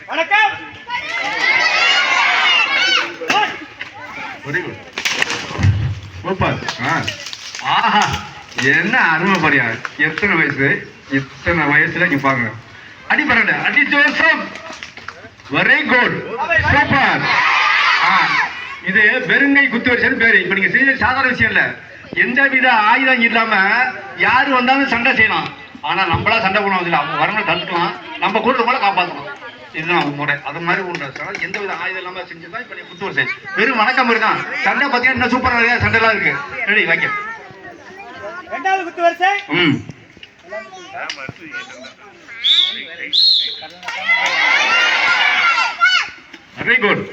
வணக்கம். Very good, super. ஆஹா, என்ன அருமை படியா. எத்தனை வயசு, இத்தனை வயசுல நிப்பாங்க. அடி பரண்ட, அடி ஜோசப். Very good, super. இது வெறுங்கை குத்து வரிசைன்னு பேரு. இப்ப நீங்க செஞ்ச சாதாரண விஷயம் இல்ல. எந்த வித ஆயுதம் இல்லாம யாரு வந்தாலும் சண்டை செய்யலாம். ஆனா நம்மளா சண்டை போனோம் இல்லை, அவங்க வரணும் தடுக்கலாம், நம்ம கூட கூட காப்பாற்றணும். இதுதான் முறை. அது மாதிரி ஒன்று எந்த வித ஆயுதம் இல்லாம செஞ்சுதான் இப்ப நீ குத்து வரிசை. வெறும் வணக்கம் இருக்கான். சண்டை பார்த்தீங்கன்னா இன்னும் சூப்பரா நிறைய சண்டை எல்லாம் இருக்கு. ரெடி, வைக்க. இரண்டாவது குத்து வரிசை. Very good.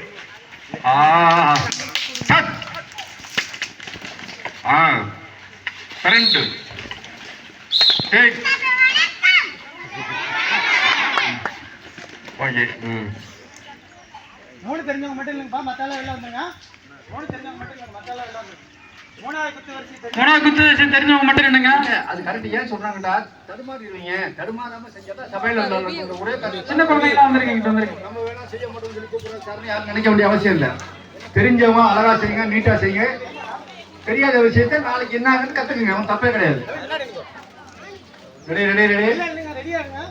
Current take. Okay. மூணு தெரிஞ்சவங்க மட்டும் இல்லைங்கப்பா, மத்தால வெளில வந்துருங்க. மூணு தெரிஞ்சவங்க மட்டும் இல்லைங்க, மத்தால வெளில வந்துருங்க. மூணாவது குத்து வரிசை தெரிஞ்சவங்க மட்டும் என்னங்க? அது கரெக்ட். ஏன் சொல்றாங்கடா, தடுமாறிடுவீங்க. தடுமாறாம செஞ்சா சபையில ஒரே சின்ன குழந்தைங்களா வந்திருக்கீங்க. நம்ம வேணா செய்ய மாட்டோம்னு சொல்லி கூப்பிடுறாரு. யாரும் நினைக்க வேண்டிய அவசியம் இல்லை. தெரிஞ்சவங்க அழகா செய்யுங்க, நீட்டா செய்யுங்க. தெரியாத விஷயத்த நாளைக்கு என்ன கத்துக்குங்க, அவன் தப்பே கிடையாது. Ready ready ready. ரெடியா இருங்க.